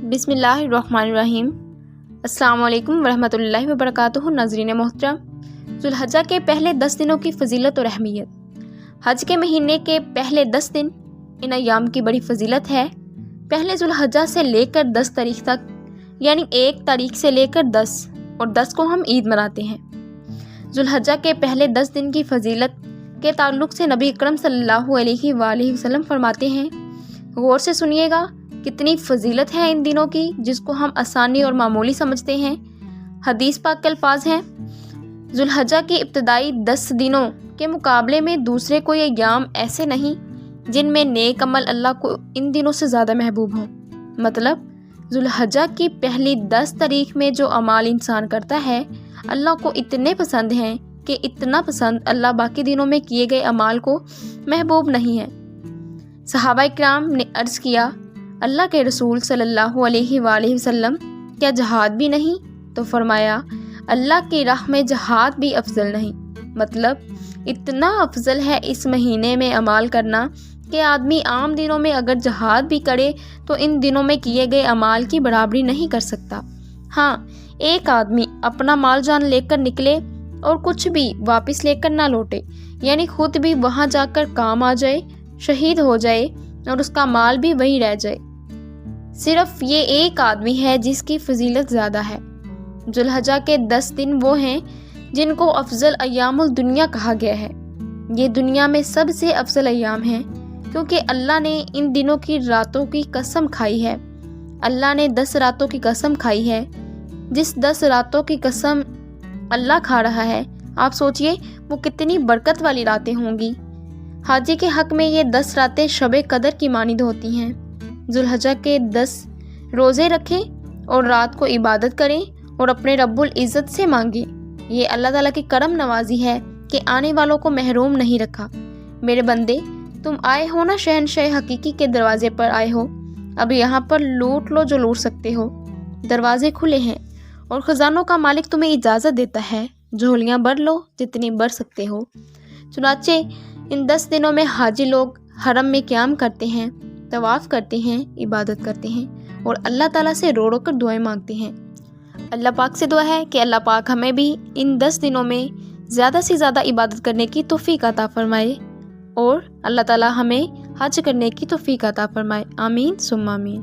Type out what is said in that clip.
بسم اللہ الرحمن الرحیم۔ السلام علیکم ورحمۃ اللہ وبرکاتہ۔ ناظرین محترم، ذوالحجہ کے پہلے 10 دنوں کی فضیلت اور اہمیت۔ حج کے مہینے کے پہلے 10 دن ان ایام کی بڑی فضیلت ہے۔ پہلے ذوالحجہ سے لے کر 10 تاریخ تک، یعنی 1 تاریخ سے لے کر 10 اور 10 کو ہم عید مناتے ہیں۔ ذوالحجہ کے پہلے 10 دن کی فضیلت کے تعلق سے نبی اکرم صلی اللہ علیہ وآلہ وسلم فرماتے ہیں، غور سے سنیے گا، کتنی فضیلت ہے ان دنوں کی جس کو ہم آسانی اور معمولی سمجھتے ہیں۔ حدیث پاک کے الفاظ ہیں، ذوالحجہ کی ابتدائی 10 دنوں کے مقابلے میں دوسرے کوئی ایام ایسے نہیں جن میں نیک عمل اللہ کو ان دنوں سے زیادہ محبوب ہوں۔ مطلب ذوالحجہ کی پہلی 10 تاریخ میں جو اعمال انسان کرتا ہے اللہ کو اتنے پسند ہیں کہ اتنا پسند اللہ باقی دنوں میں کیے گئے اعمال کو محبوب نہیں ہے۔ صحابہ کرام نے عرض کیا، اللہ کے رسول صلی اللہ علیہ وآلہ وسلم، کیا جہاد بھی نہیں؟ تو فرمایا، اللہ کی راہ میں جہاد بھی افضل نہیں۔ مطلب اتنا افضل ہے اس مہینے میں اعمال کرنا کہ آدمی عام دنوں میں اگر جہاد بھی کرے تو ان دنوں میں کیے گئے اعمال کی برابری نہیں کر سکتا۔ ہاں، ایک آدمی اپنا مال جان لے کر نکلے اور کچھ بھی واپس لے کر نہ لوٹے، یعنی خود بھی وہاں جا کر کام آ جائے، شہید ہو جائے اور اس کا مال بھی وہیں رہ جائے، صرف یہ ایک آدمی ہے جس کی فضیلت زیادہ ہے۔ ذوالحجہ کے 10 دن وہ ہیں جن کو افضل ایام الدنیا کہا گیا ہے۔ یہ دنیا میں سب سے افضل ایام ہیں کیونکہ اللہ نے ان دنوں کی راتوں کی قسم کھائی ہے۔ اللہ نے 10 راتوں کی قسم کھائی ہے۔ جس 10 راتوں کی قسم اللہ کھا رہا ہے، آپ سوچئے وہ کتنی برکت والی راتیں ہوں گی۔ حاجی کے حق میں یہ 10 راتیں شب قدر کی مانند ہوتی ہیں۔ ذوالحجہ کے 10 روزے رکھیں اور رات کو عبادت کریں اور اپنے رب العزت سے مانگیں۔ یہ اللہ تعالیٰ کی کرم نوازی ہے کہ آنے والوں کو محروم نہیں رکھا۔ میرے بندے، تم آئے ہو نا شہنشاہ حقیقی کے دروازے پر آئے ہو، اب یہاں پر لوٹ لو جو لوٹ سکتے ہو۔ دروازے کھلے ہیں اور خزانوں کا مالک تمہیں اجازت دیتا ہے، جھولیاں بھر لو جتنی بھر سکتے ہو۔ چنانچہ ان 10 دنوں میں حاجی لوگ حرم میں قیام کرتے ہیں، طواف کرتے ہیں، عبادت کرتے ہیں اور اللہ تعالیٰ سے رو رو کر دعائیں مانگتے ہیں۔ اللہ پاک سے دعا ہے کہ اللہ پاک ہمیں بھی ان 10 دنوں میں زیادہ سے زیادہ عبادت کرنے کی توفیق عطا فرمائے اور اللہ تعالیٰ ہمیں حج کرنے کی توفیق عطا فرمائے۔ آمین ثم آمین۔